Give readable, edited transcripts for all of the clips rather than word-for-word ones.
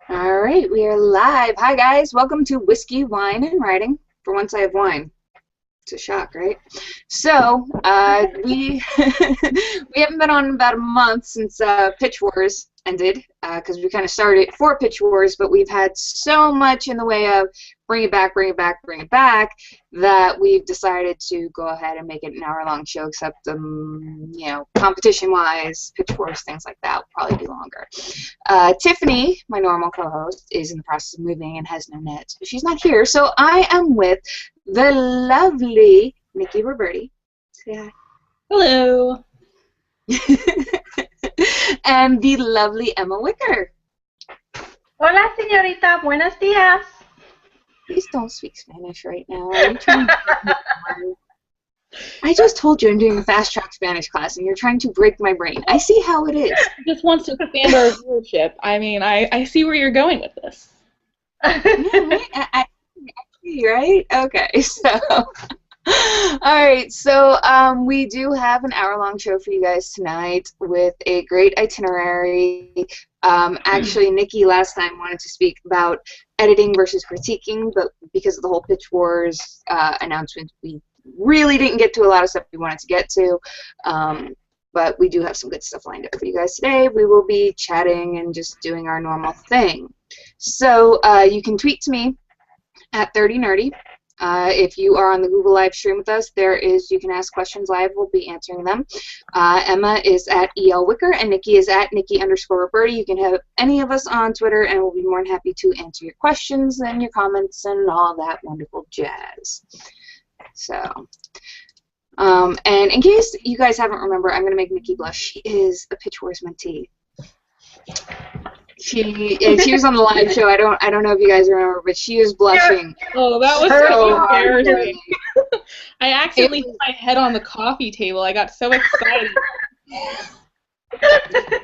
All right, we are live. Hi, guys. Welcome to Whiskey, Wine, and Writing. For once, I have wine. It's a shock, right? So, we we haven't been on in about a month since Pitch Wars ended, because we kind of started for Pitch Wars, but we've had so much in the way of bring it back, bring it back, bring it back, that we've decided to go ahead and make it an hour-long show, except, competition-wise, Pitch Wars, things like that will probably be longer. Tiffany, my normal co-host, is in the process of moving and has no net, so she's not here, so I am with the lovely Nikki Roberti. Say hi. Hello. And the lovely Emma Wicker. Hola, señorita. Buenos días. Please don't speak Spanish right now. Are you trying to I just told you I'm doing a fast track Spanish class and you're trying to break my brain. I see how it is. He just wants to expand our viewership. I mean, I see where you're going with this. Yeah, right? I see, right? Okay, so... Alright, so we do have an hour-long show for you guys tonight with a great itinerary. Actually, Nikki last time wanted to speak about editing versus critiquing, but because of the whole Pitch Wars announcement, we really didn't get to a lot of stuff we wanted to get to. But we do have some good stuff lined up for you guys today. We will be chatting and just doing our normal thing. So you can tweet to me at 30nerdy. If you are on the Google live stream with us, you can ask questions live. We'll be answering them. Emma is at EL Wicker, and Nikki is at Nikki_Roberti. You can have any of us on Twitter, and we'll be more than happy to answer your questions and your comments and all that wonderful jazz. So, and in case you guys haven't remembered, I'm going to make Nikki blush. She is a Pitch Wars mentee. She was on the live show. I don't know if you guys remember, but she was blushing. Oh, that was so embarrassing. I accidentally hit my head on the coffee table. I got so excited.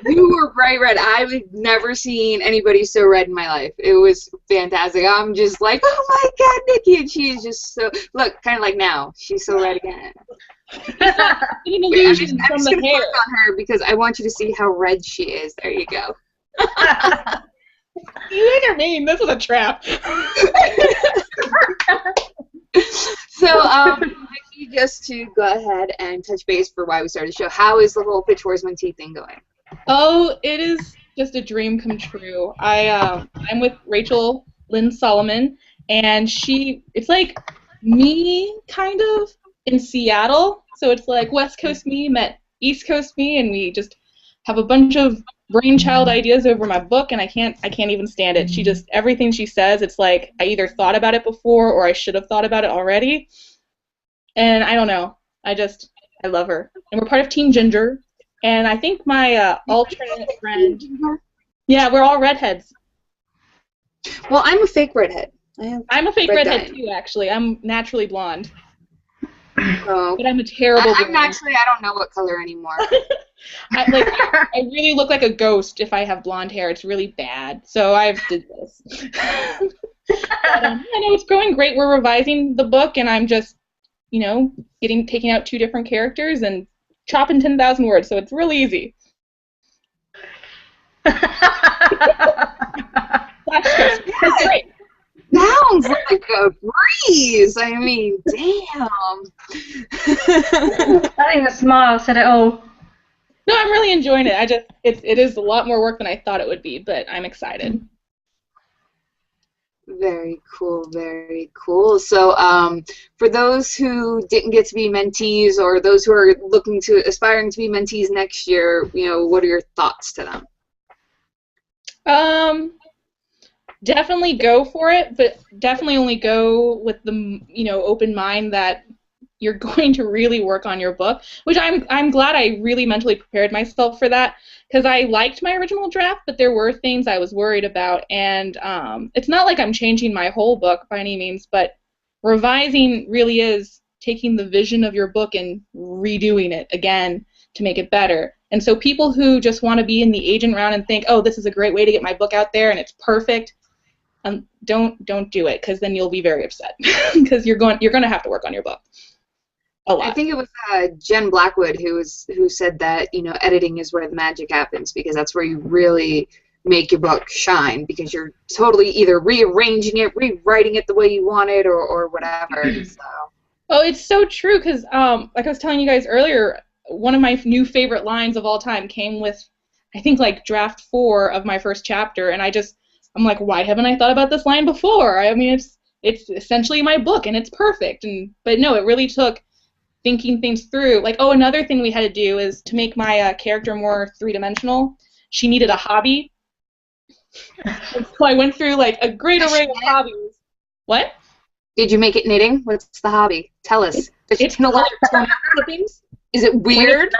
You were bright red. I've never seen anybody so red in my life. It was fantastic. I'm just like, oh my God, Nikki, and she is just so look, kind of like now. She's so red again. An illusion I'm from just the gonna hair. click on her because I want you to see how red she is. There you go. You guys are mean. This was a trap. So, just to go ahead and touch base for why we started the show, how is the whole Pitch Wars Mentee thing going? Oh, it is just a dream come true. I'm with Rachel Lynn Solomon, and it's like me kind of in Seattle. So it's like West Coast me met East Coast me, and we just have a bunch of brainchild ideas over my book, and I can't even stand it. She just, everything she says, it's like I either thought about it before or I should have thought about it already. And I don't know. I love her. And we're part of Team Ginger. And I think my alternate friend, yeah, we're all redheads. Well, I'm a fake redhead. I'm a fake redhead too, actually. I'm naturally blonde. Oh, but I'm a terrible blonde. I don't know what color anymore. I really look like a ghost if I have blonde hair. It's really bad. So I've did this. But, I know it's going great. We're revising the book, and I'm just, taking out 2 different characters and chopping 10,000 words. So it's really easy. That's great. Sounds like a breeze. I mean, damn. I think the smile said it all. No, I'm really enjoying it. It is a lot more work than I thought it would be, but I'm excited. Very cool, very cool. So, for those who didn't get to be mentees, or those who are aspiring to be mentees next year, what are your thoughts to them? Definitely go for it, but definitely only go with the open mind that you're going to really work on your book, which I'm glad I really mentally prepared myself for that, because I liked my original draft, but there were things I was worried about, and it's not like I'm changing my whole book by any means, but revising really is taking the vision of your book and redoing it again to make it better. And so people who just want to be in the agent round and think, oh, this is a great way to get my book out there and it's perfect, don't do it, because then you'll be very upset because you're going to have to work on your book. A lot. I think it was Jen Blackwood who said that editing is where the magic happens, because that's where you really make your book shine because you're totally either rearranging it, rewriting it the way you want it, or whatever. So. Oh, it's so true because, like I was telling you guys earlier, one of my new favorite lines of all time came with, I think, like draft 4 of my first chapter, and I'm like, why haven't I thought about this line before? I mean, it's essentially my book, and it's perfect. But no, it really took thinking things through. Like, oh, another thing we had to do is to make my character more three-dimensional. She needed a hobby. So I went through like a great array of hobbies. What? Did you make it knitting? What's the hobby? Tell us. It's a lot of clippings. Is it weird?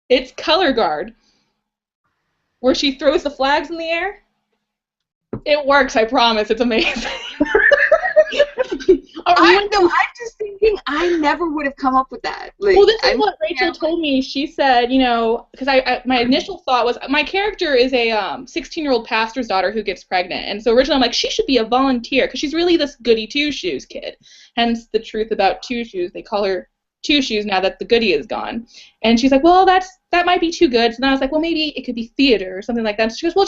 It's color guard, where she throws the flags in the air. It works, I promise. It's amazing. I'm just thinking I never would have come up with that. Like, well, this is what Rachel told me. She said, you know, because my initial thought was my character is a 16-year-old pastor's daughter who gets pregnant, and so originally I'm like, she should be a volunteer because she's really this goody two-shoes kid. Hence the truth about Two Shoes. They call her Two Shoes now that the goody is gone. And she's like, well, that might be too good. So then I was like, well, maybe it could be theater or something like that. So she goes, well,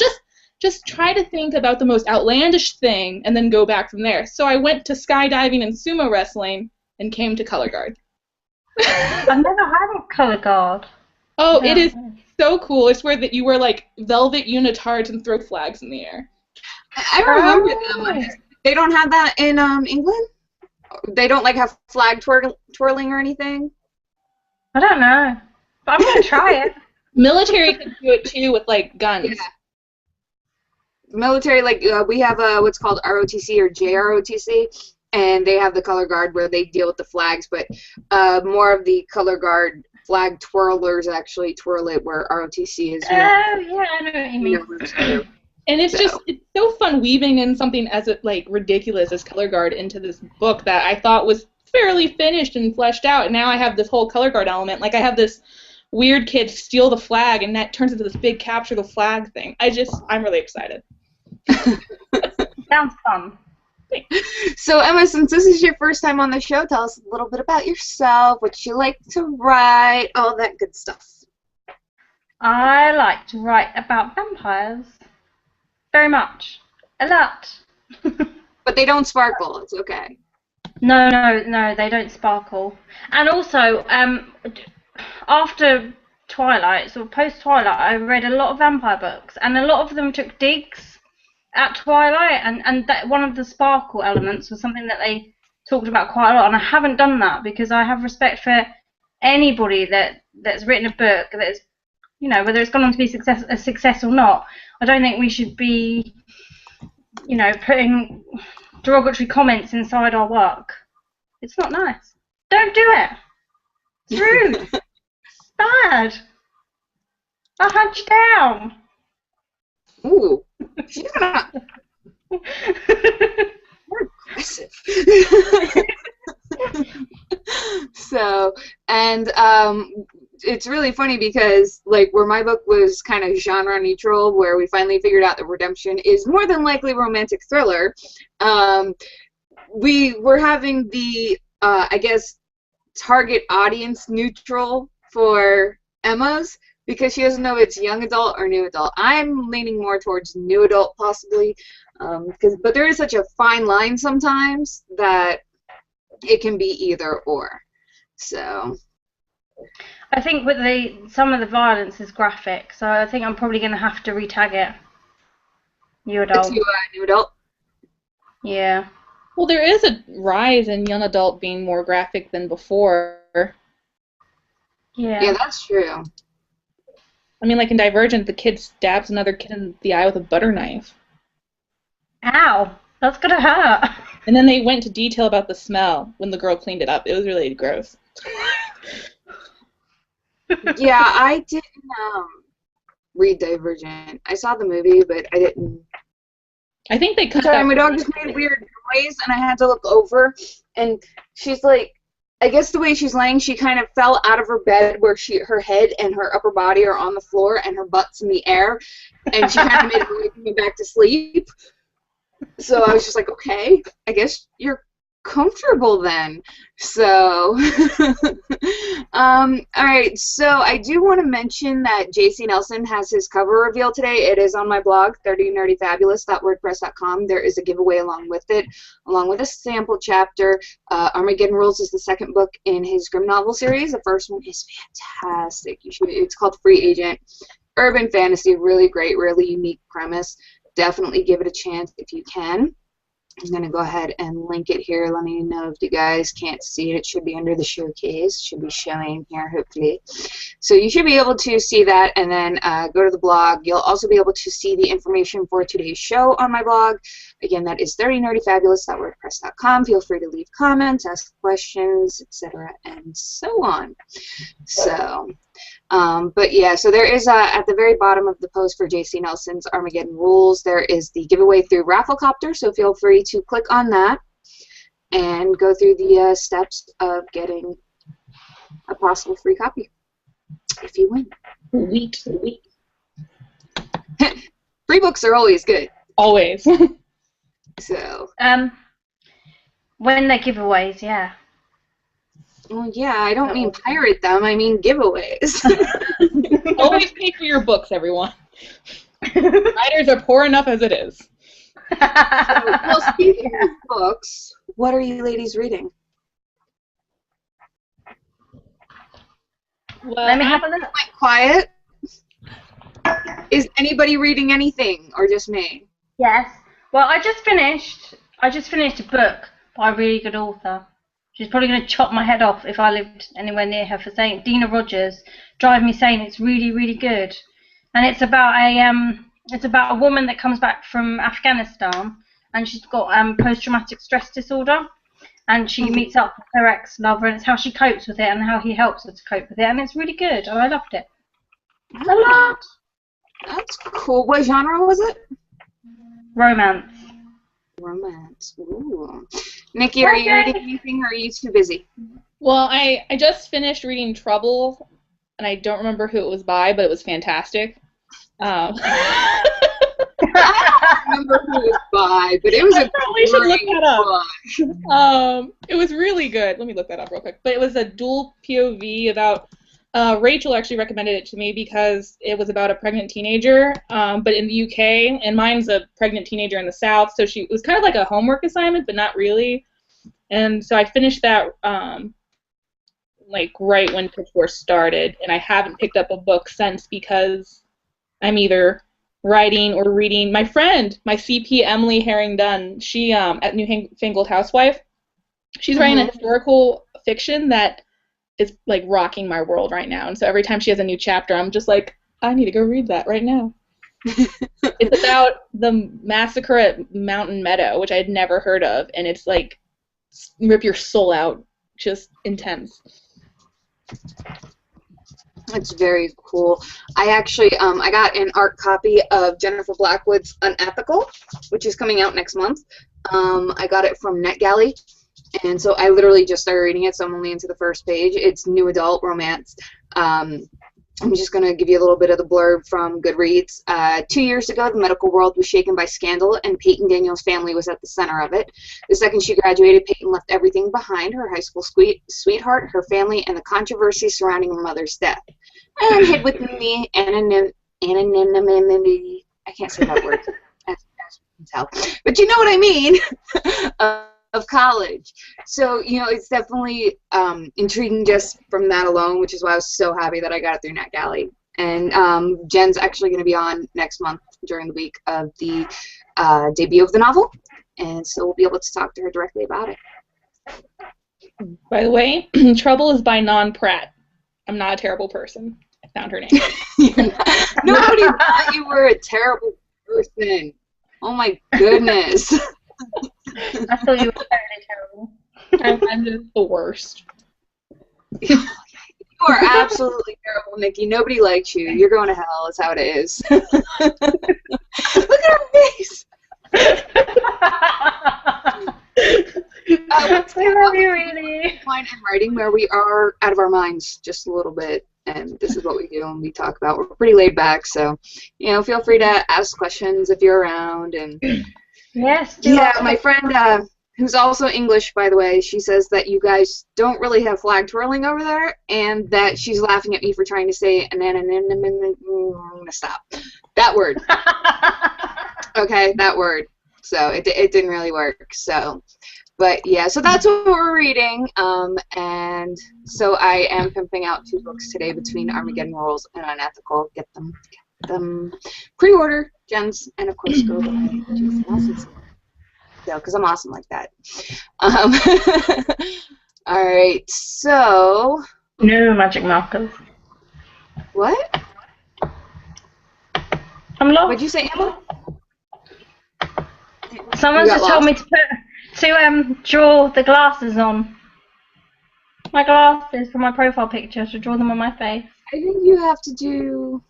just try to think about the most outlandish thing and then go back from there. So I went to skydiving and sumo wrestling and came to color guard. I've never had a color guard. Oh, it is so cool. It's where that you wear like velvet unitards and throw flags in the air. I remember them. They don't have that in England? They don't like have flag twirling or anything? I don't know. But I'm going to try it. Military can do it too with like guns. Yeah. Military, like we have what's called ROTC or JROTC, and they have the color guard where they deal with the flags, but more of the color guard flag twirlers actually twirl it, where ROTC is. Oh, yeah, I know what you mean. And it's so fun weaving in something as like ridiculous as color guard into this book that I thought was fairly finished and fleshed out, and now I have this whole color guard element. Like I have this weird kid steal the flag, and that turns into this big capture the flag thing. I'm really excited. Sounds fun. So Emma, since this is your first time on the show, tell us a little bit about yourself, what you like to write, all that good stuff. I like to write about vampires. Very much. A lot. But they don't sparkle, it's okay. No, they don't sparkle. And also, after Twilight, sort of post-Twilight, I read a lot of vampire books, and a lot of them took digs at Twilight, and that one of the sparkle elements was something that they talked about quite a lot, and I haven't done that because I have respect for anybody that's written a book that's, you know, whether it's gone on to be a success or not. I don't think we should be, you know, putting derogatory comments inside our work. It's not nice. Don't do it. It's rude. It's bad. I'll hunt you down. Ooh. She's gonna... More aggressive. So, and it's really funny because, like, where my book was kind of genre neutral, where we finally figured out that redemption is more than likely romantic thriller, we were having the, I guess, target audience neutral for Emma's, because she doesn't know if it's young adult or new adult. I'm leaning more towards new adult, possibly, but there is such a fine line sometimes that it can be either or. So I think with some of the violence is graphic, so I think I'm probably going to have to retag it. New adult. New adult? Yeah. Well, there is a rise in young adult being more graphic than before. Yeah. Yeah, that's true. I mean, like in Divergent, the kid stabs another kid in the eye with a butter knife. Ow! That's gonna hurt. And then they went to detail about the smell when the girl cleaned it up. It was really gross. Yeah, I didn't read Divergent. I saw the movie, but I didn't. I think they cut Sorry, that. my dog just made a weird noise, and I had to look over, and she's like, I guess the way she's laying, she kind of fell out of her bed where her head and her upper body are on the floor and her butt's in the air, and she kind of made her way coming back to sleep. So I was just like, okay, I guess you're comfortable then. So, all right. So I do want to mention that JC Nelson has his cover reveal today. It is on my blog, 30nerdyfabulous.wordpress.com. There is a giveaway along with it, along with a sample chapter. Armageddon Rules is the second book in his Grim novel series. The first one is fantastic. It's called Free Agent. Urban fantasy, really great, really unique premise. Definitely give it a chance if you can. I'm going to go ahead and link it here. Let me know if you guys can't see it. It should be under the showcase. It should be showing here, hopefully. So you should be able to see that and then go to the blog. You'll also be able to see the information for today's show on my blog. Again, that is 30nerdyfabulous.wordpress.com. Feel free to leave comments, ask questions, etc., and so on. So, but yeah, so there is at the very bottom of the post for JC Nelson's Armageddon Rules, there is the giveaway through Rafflecopter, so feel free to click on that and go through the steps of getting a possible free copy if you win. Sweet. Free books are always good. Always. So. When they're giveaways, yeah. Well, yeah, I don't mean pirate them. I mean giveaways. Always pay for your books, everyone. Writers are poor enough as it is. So, well, speaking of books, what are you ladies reading? Well, Let me have a look. Quite quiet. Is anybody reading anything, or just me? Yes. Well, I just finished a book by a really good author. She's probably going to chop my head off if I lived anywhere near her for saying Dina Rogers. Drive me sane. It's really, really good, and it's about a woman that comes back from Afghanistan, and she's got post-traumatic stress disorder, and she meets up with her ex-lover, and it's how she copes with it and how he helps her to cope with it, and it's really good. I loved it. A lot. That's cool. What genre was it? Romance. Romance. Ooh. Nikki, are you reading anything, or are you too busy? Well, I just finished reading Trouble, and I don't remember who it was by, but it was fantastic. I don't remember who it was by, but it was I probably should look that up. book. It was really good. Let me look that up real quick. But it was a dual POV about. Rachel actually recommended it to me because it was about a pregnant teenager, but in the UK, and mine's a pregnant teenager in the South, so it was kind of like a homework assignment, but not really. And so I finished that like right when Pitch War started, and I haven't picked up a book since because I'm either writing or reading. My friend, my CP Emily Herring Dunn, she at New Fangled Housewife, she's writing a historical fiction that is like rocking my world right now, and so every time she has a new chapter, I'm just like, I need to go read that right now. It's about the massacre at Mountain Meadow, which I had never heard of, and it's like rip your soul out, just intense. It's very cool. I actually, I got an art copy of Jennifer Blackwood's Unethical, which is coming out next month. I got it from NetGalley. And so I literally just started reading it, so I'm only into the first page. It's new adult romance. I'm just going to give you a little bit of the blurb from Goodreads. 2 years ago, the medical world was shaken by scandal, and Peyton Daniels' family was at the center of it. The second she graduated, Peyton left everything behind, her high school sweetheart, her family, and the controversy surrounding her mother's death. And hid within the anonymity, I can't say that word, as you can tell, but you know what I mean, of college. So, you know, it's definitely intriguing just from that alone, which is why I was so happy that I got it through NetGalley. And Jen's actually going to be on next month during the week of the debut of the novel, and so we'll be able to talk to her directly about it. By the way, Trouble is by Non Pratt. I'm not a terrible person. I found her name. Nobody thought you were a terrible person. Oh my goodness. I thought you were totally terrible. I'm just the worst. You are absolutely terrible, Nikki. Nobody likes you. You're going to hell. That's how it is. Look at her face. I love you, really. Wine and writing, where we are out of our minds just a little bit, and this is what we do and we talk about. We're pretty laid back, so you know, feel free to ask questions if you're around. And yes. Yeah, my friend who's also English, by the way, she says that you guys don't really have flag twirling over there, and that she's laughing at me for trying to say stop. That word. Okay, that word. So it didn't really work. So, but yeah, so that's what we're reading. And so I am pimping out 2 books today between Armageddon Rules and Unethical. Get them pre-order, gens, and of course go to so, because I'm awesome like that. All right, so No magic markers. what? I'm lost. What'd you say, Emma? Someone just told me to draw the glasses on. My glasses for my profile picture, to draw them on my face. I think you have to do.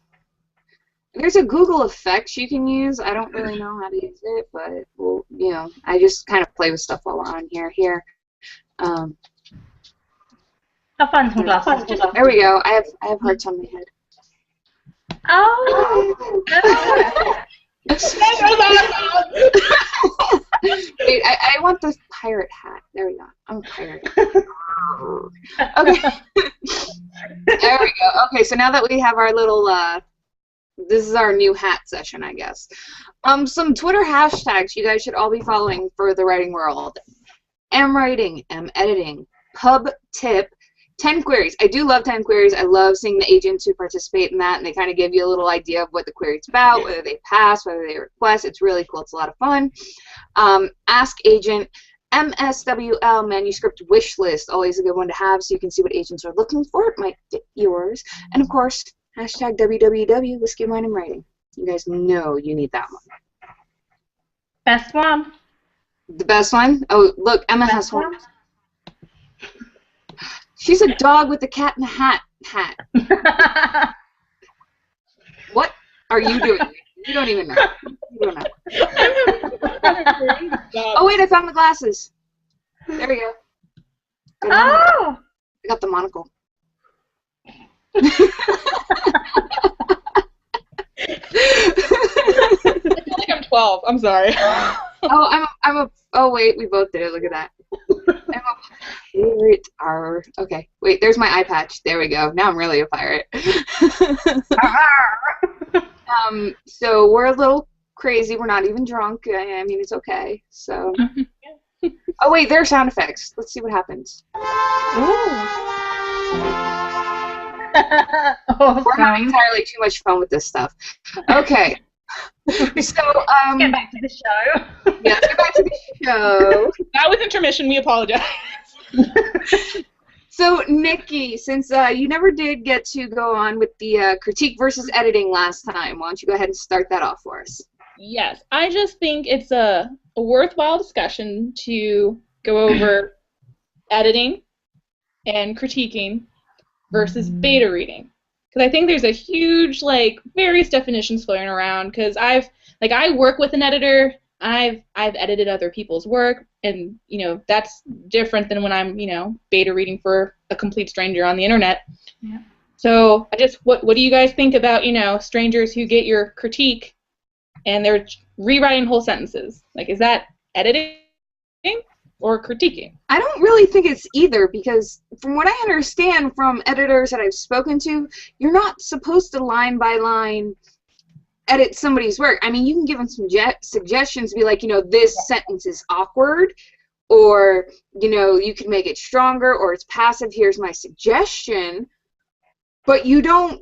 There's a Google effect you can use. I don't really know how to use it, but well, you know, I just kind of play with stuff while we're on here. I'll find some glasses. There we go. I have hearts on my head. Oh. Wait, I want the pirate hat. There we go. I'm a pirate. Okay. There we go. Okay, so now that we have our little this is our new hat session, I guess. Some Twitter hashtags you guys should all be following for the writing world. M-writing, M-editing, pub tip, 10 queries. I do love 10 queries. I love seeing the agents who participate in that, and they kind of give you a little idea of what the query's about, whether they pass, whether they request. It's really cool. It's a lot of fun. Ask agent, MSWL, manuscript wish list. Always a good one to have so you can see what agents are looking for. It might fit yours. And, of course, hashtag WWW, Whiskey, Wine, and Writing. You guys know you need that one. Best one. The best one? Oh, look, Emma has one. She's a dog with a cat in a hat. What are you doing? You don't even know. You don't know. Oh, wait, I found the glasses. There we go. Oh! I got the monocle. I feel like I'm 12. I'm sorry. Oh, wait, we both did it. Look at that. I'm a pirate. Okay, wait, there's my eye patch. There we go. Now I'm really a pirate. So we're a little crazy. We're not even drunk. I mean, it's okay. So. Oh, wait, there are sound effects. Let's see what happens. We're having entirely too much fun with this stuff. Okay. So, get back to the show. Yeah, let's get back to the show. That was intermission. We apologize. So, Nikki, since you never did get to go on with the critique versus editing last time, why don't you go ahead and start that off for us? Yes, I just think it's a worthwhile discussion to go over editing and critiquing versus beta reading. Because I think there's a huge, various definitions floating around. Because I work with an editor. I've edited other people's work, and that's different than when I'm beta reading for a complete stranger on the internet. Yeah. So what do you guys think about strangers who get your critique and they're rewriting whole sentences? Is that editing or critiquing? I don't really think it's either, because from what I understand from editors that I've spoken to, you're not supposed to line by line edit somebody's work. I mean, you can give them some suggestions, be like, this sentence is awkward, or, you can make it stronger, or it's passive, here's my suggestion, but you don't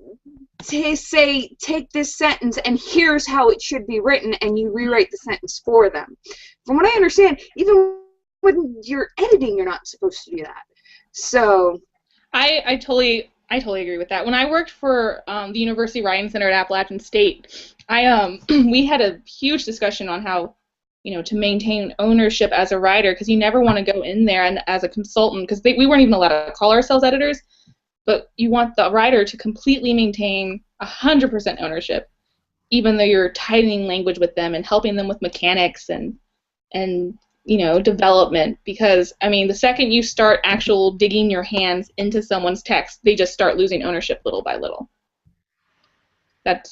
say, take this sentence and here's how it should be written, and you rewrite the sentence for them. From what I understand, even when you're editing, you're not supposed to do that. So I totally agree with that. When I worked for the University Writing Center at Appalachian State, we had a huge discussion on how to maintain ownership as a writer, because you never want to go in there and as a consultant, because we weren't even allowed to call ourselves editors, but you want the writer to completely maintain 100% ownership, even though you're tightening language with them and helping them with mechanics and development, because the second you start digging your hands into someone's text, they just start losing ownership little by little. That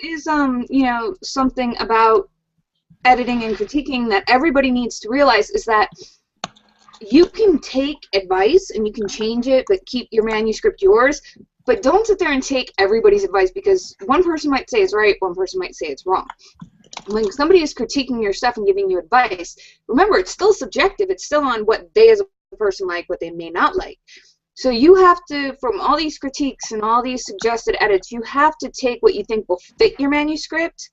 is something about editing and critiquing that everybody needs to realize is that you can take advice and you can change it, but keep your manuscript yours. But don't sit there and take everybody's advice, because one person might say it's right, one person might say it's wrong. When somebody is critiquing your stuff and giving you advice, remember, it's still subjective. It's still on what they as a person like, what they may not like. So you have to, from all these critiques and all these suggested edits, you have to take what you think will fit your manuscript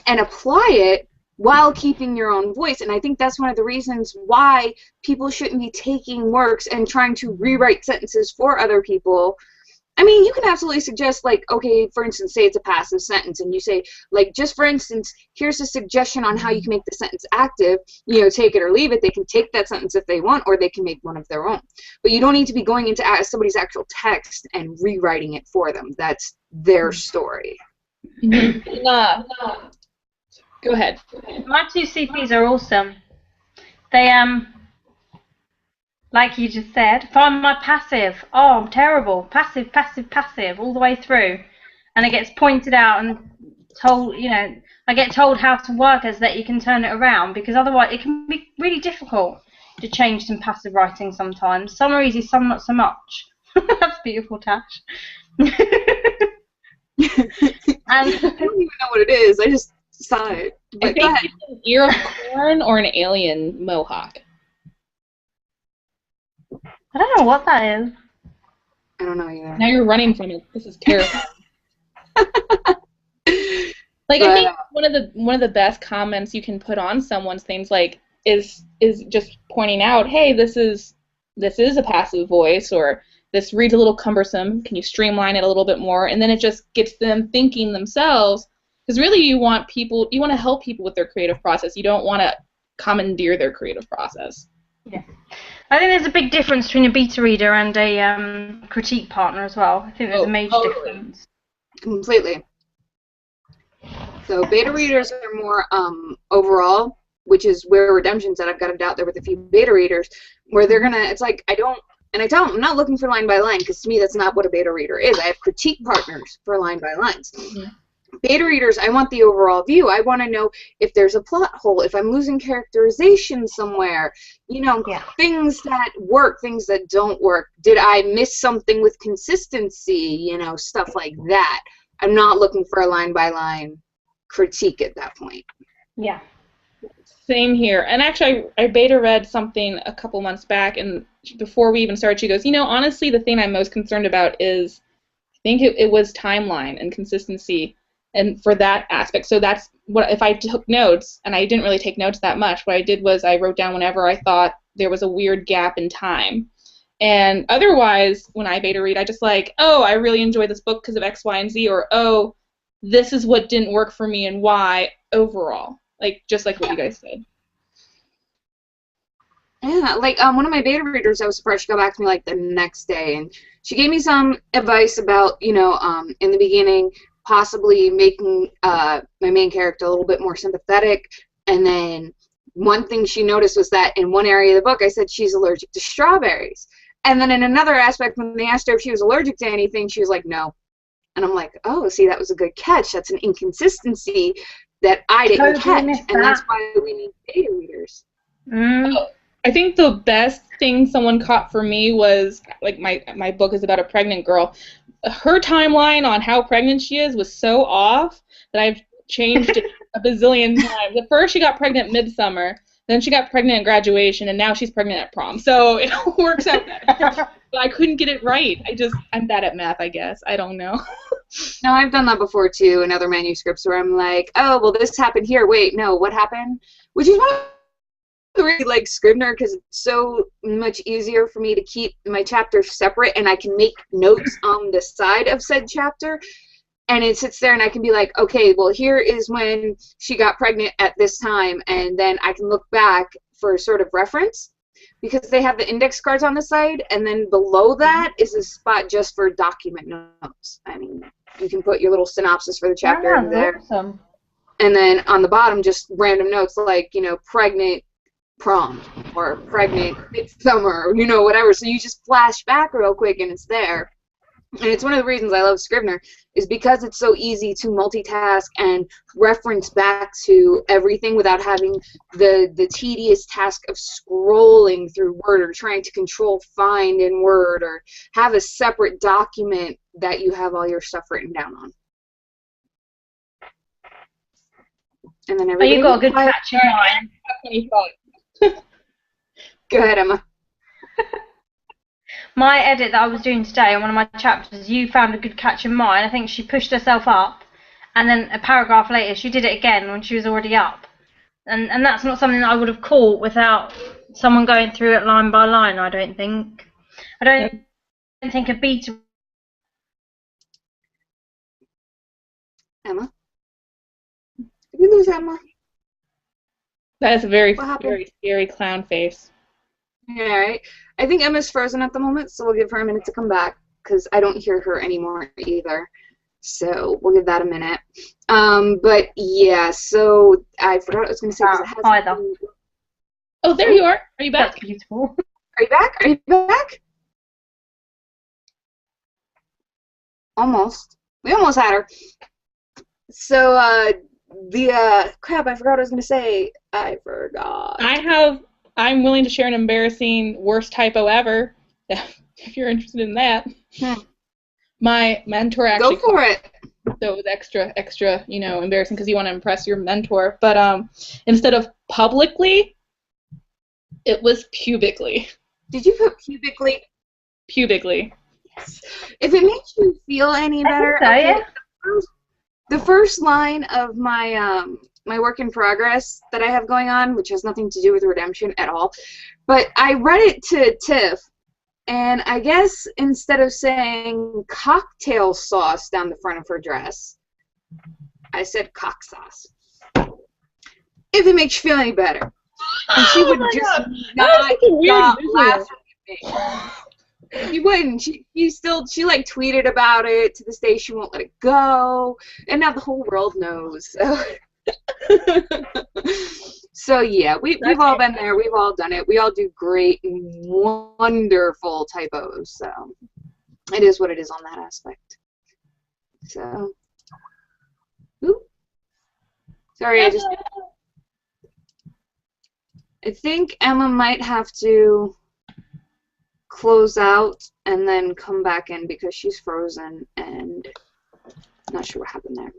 and apply it while keeping your own voice. And I think that's one of the reasons why people shouldn't be taking works and trying to rewrite sentences for other people. I mean, you can absolutely suggest, like, okay, for instance, say it's a passive sentence, and you say, like, just for instance, here's a suggestion on how you can make the sentence active, you know, take it or leave it. They can take that sentence if they want, or they can make one of their own. But you don't need to be going into somebody's actual text and rewriting it for them. That's their story. Go ahead. My two CPs are awesome. They, like you just said, find my passive. Oh, I'm terrible. Passive, passive, passive, all the way through. And it gets pointed out and told, you know, I get told how to work as that you can turn it around, because otherwise it can be really difficult to change some passive writing sometimes. Some are easy, some not so much. That's beautiful, Tash. And I don't even know what it is. I just saw it. But I think it's an ear of corn or an alien mohawk. I don't know what that is. I don't know either. Now you're running from it. This is terrifying. Like, I think one of the best comments you can put on someone's things, like, is just pointing out, hey, this is a passive voice, or this reads a little cumbersome. Can you streamline it a little bit more? And then it just gets them thinking themselves. Because really, you want to help people with their creative process. You don't want to commandeer their creative process. Yeah, I think there's a big difference between a beta reader and a critique partner as well. I think there's a major difference. Completely. So beta readers are more overall, which is where Redemption's at. I've got it out there with a few beta readers where they're gonna. It's like I tell them I'm not looking for line by line, because to me that's not what a beta reader is. I have critique partners for line by lines. Mm-hmm. Beta readers, I want the overall view. I want to know if there's a plot hole, if I'm losing characterization somewhere, you know, things that work, things that don't work. Did I miss something with consistency, you know, stuff like that. I'm not looking for a line-by-line critique at that point. Yeah. Same here. And actually, I beta read something a couple months back, and before we even started, she goes, you know, honestly, the thing I'm most concerned about is, I think it was timeline and consistency. And for that aspect, so that's what, if I took notes, and I didn't really take notes that much, what I did was I wrote down whenever I thought there was a weird gap in time. And otherwise, when I beta read, I just like, oh, I really enjoyed this book because of X, Y, and Z, or oh, this is what didn't work for me and why overall. Like, just like what you guys said. Yeah, like one of my beta readers, I was surprised she got back to me like the next day, and she gave me some advice about, you know, in the beginning, possibly making my main character a little bit more sympathetic. And then one thing she noticed was that in one area of the book I said she's allergic to strawberries. And then in another aspect, when they asked her if she was allergic to anything, she was like, no. And I'm like, oh, see, that was a good catch. That's an inconsistency that I didn't catch. And that's why we need beta readers. I think the best thing someone caught for me was, like, my book is about a pregnant girl. Her timeline on how pregnant she is was so off that I've changed it a bazillion times. At first she got pregnant midsummer, then she got pregnant at graduation, and now she's pregnant at prom. So it works out better. But I couldn't get it right. I'm bad at math, I guess. I don't know. No, I've done that before too in other manuscripts where I'm like, oh, well, this happened here. Wait, no, what happened? Which is why I really like Scrivener, because it's so much easier for me to keep my chapters separate, and I can make notes on the side of said chapter, and it sits there and I can be like, okay, well, here is when she got pregnant at this time, and then I can look back for sort of reference, because they have the index cards on the side, and then below that is a spot just for document notes. I mean, you can put your little synopsis for the chapter in there. Awesome. And then on the bottom, just random notes like, you know, pregnant prom, or pregnant midsummer, you know, whatever. So you just flash back real quick and it's there. And it's one of the reasons I love Scrivener, is because it's so easy to multitask and reference back to everything without having the tedious task of scrolling through Word or trying to control find in Word or have a separate document that you have all your stuff written down on. And then everybody. You got a good catch in mind. Go ahead, Emma. My edit that I was doing today in one of my chapters, you found a good catch in mine. I think she pushed herself up, and then a paragraph later she did it again when she was already up. And that's not something that I would have caught without someone going through it line by line, I don't think. I don't think a beta... Emma? Did we lose Emma? That is a very scary clown face. Yeah, right. I think Emma's frozen at the moment, so we'll give her a minute to come back, because I don't hear her anymore either. So we'll give that a minute. But yeah, so I forgot what I was going to say. Oh, there you are. Are you back? That's beautiful. Are you back? Are you back? Almost. We almost had her. So, crap, I forgot what I was going to say. I forgot. I'm willing to share an embarrassing worst typo ever, if you're interested in that. My mentor actually... Go for it. So it was extra, embarrassing because you want to impress your mentor. But instead of publicly, it was pubically. Did you put pubically? Pubically. Yes. If it makes you feel any better, the first line of my my work in progress that I have going on, which has nothing to do with redemption at all, but I read it to Tiff, and I guess instead of saying cocktail sauce down the front of her dress, I said cock sauce. If it makes you feel any better. And she would just not laugh at me. She wouldn't. She like tweeted about it. To this day, she won't let it go. And now the whole world knows. So yeah, we've all been there. We've all done it. We all do great and wonderful typos. So it is what it is on that aspect. So, ooh. Sorry, I think Emma might have to close out and then come back in because she's frozen and not sure what happened there.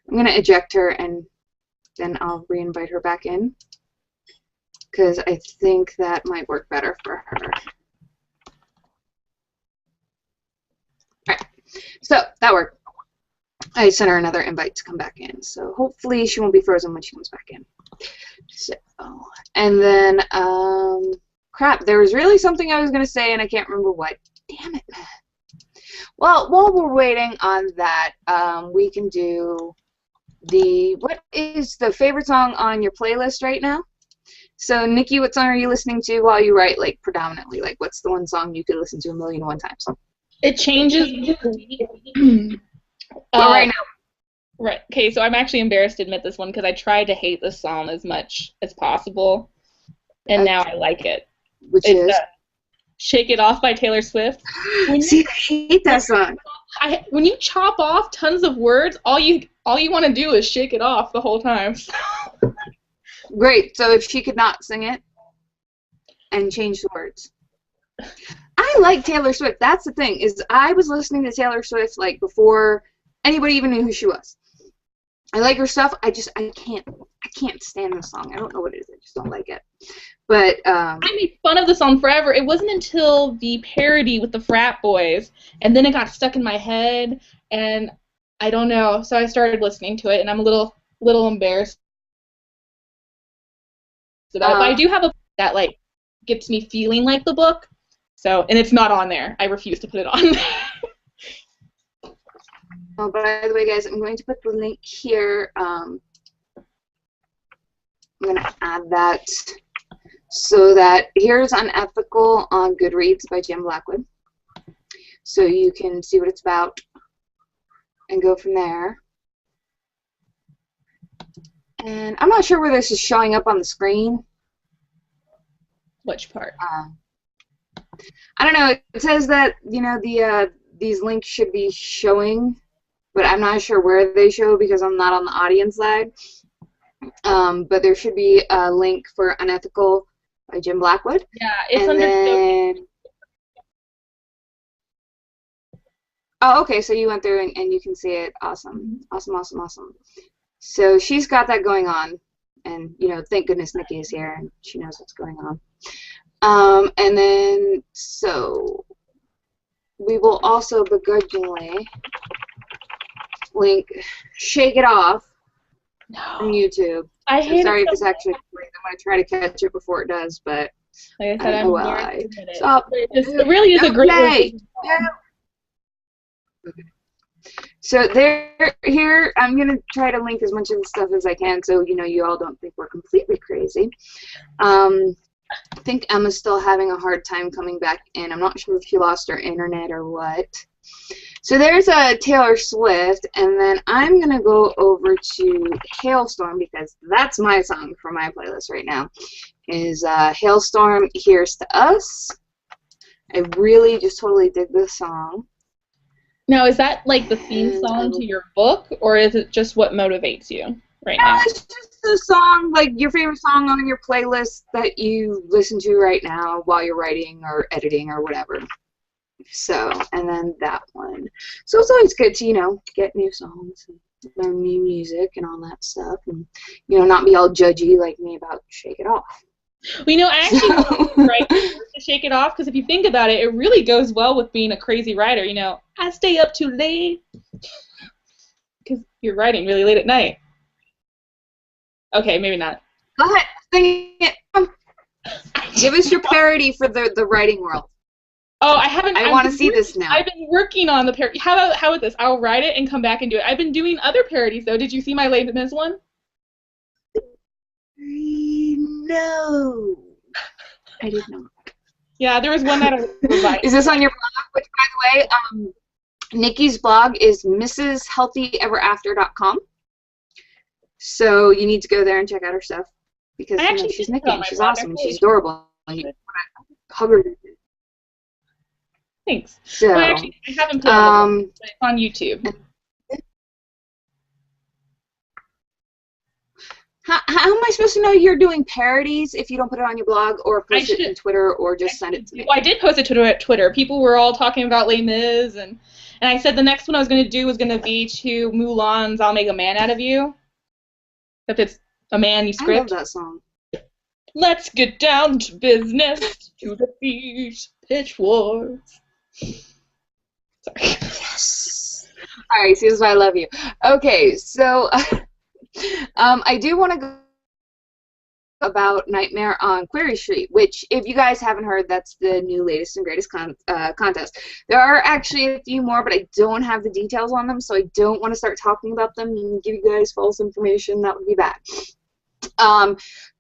I'm going to eject her and then I'll re-invite her back in because I think that might work better for her. Alright, so that worked. I sent her another invite to come back in, so hopefully she won't be frozen when she comes back in. So, and then, crap, there was really something I was going to say and I can't remember what. Damn it. Well, while we're waiting on that, we can do what is the favorite song on your playlist right now? So, Nikki, what song are you listening to while you write, like, predominantly? Like, what's the one song you could listen to 1,000,001 times? It changes. Right now. Right. Okay, so I'm actually embarrassed to admit this one because I tried to hate this song as much as possible, and now I like it. Which is? Shake It Off by Taylor Swift. See, I hate that song. When you chop off tons of words, all you want to do is shake it off the whole time. Great. So if she could not sing it and change the words. I like Taylor Swift. That's the thing, is I was listening to Taylor Swift like before anybody even knew who she was. I like her stuff. I can't stand the song. I don't know what it is. I just don't like it. But I made fun of the song forever. It wasn't until the parody with the frat boys, and then it got stuck in my head, and I don't know. So I started listening to it, and I'm a little embarrassed. But I do have a that like gets me feeling like the book. So, and it's not on there. I refuse to put it on there. Oh, by the way, guys, I'm going to put the link here. I'm going to add that so that here's Unethical on Goodreads by Jim Blackwood. So you can see what it's about and go from there. And I'm not sure where this is showing up on the screen. Which part? I don't know. It says that, you know, these links should be showing, but I'm not sure where they show because I'm not on the audience side. But there should be a link for Unethical by Jim Blackwood. Yeah, it's And under then, oh, okay, so you went through and you can see it. Awesome. Awesome, awesome, awesome. So she's got that going on. And, you know, thank goodness Nikki is here and she knows what's going on. And then, so we will also begrudgingly link Shake It Off from YouTube. I hate sorry it if this actually, I'm going to try to catch it before it does, but like I said, oh, I'm well, very good at it. stop. It really is a great way. Yeah. Okay. So here, I'm going to try to link as much of the stuff as I can so, you know, you all don't think we're completely crazy. I think Emma's still having a hard time coming back in. I'm not sure if she lost her internet or what. So there's a Taylor Swift, and then I'm going to go over to Hailstorm because that's my song for my playlist right now, is Hailstorm, Here's to Us. I really just totally dig this song. Now, is that like the theme song to your book, or is it just what motivates you right now? It's just a song, like your favorite song on your playlist that you listen to right now while you're writing or editing or whatever. So, and then that one. So it's always good to, you know, get new songs and learn new music and all that stuff and, you know, not be all judgy like me about Shake It Off. Well, you know, I actually write to Shake It Off because if you think about it, it really goes well with being a crazy writer. You know, I stay up too late because you're writing really late at night. Okay, maybe not. Go ahead, sing it. Give us your parody for the writing world. Oh, I haven't. I want to see this now. I've been working on the parody. How about this? I'll write it and come back and do it. I've been doing other parodies though. Did you see my Les Mis one? No, I did not. Yeah, there was one that I was Is this on your blog? Which, by the way, Nikki's blog is mrshealthyeverafter.com. So you need to go there and check out her stuff because you know, she's Nikki and she's awesome and she's adorable. And you hug her. Thanks. So, well, actually, I haven't put it on the book, but it's on YouTube. How am I supposed to know you're doing parodies if you don't put it on your blog or post it on Twitter or just send it to me? Well, I did post it to Twitter. People were all talking about Les Mis, and I said the next one I was going to do was going to be to Mulan's I'll Make a Man Out of You. If it's a manuscript. I love that song. Let's get down to business to defeat pitch wars. Sorry. Yes. All right, see, this is why I love you. Okay, so I do want to go about Nightmare on Query Street, which, if you guys haven't heard, that's the new latest and greatest contest. There are actually a few more, but I don't have the details on them, so I don't want to start talking about them and give you guys false information. That would be bad.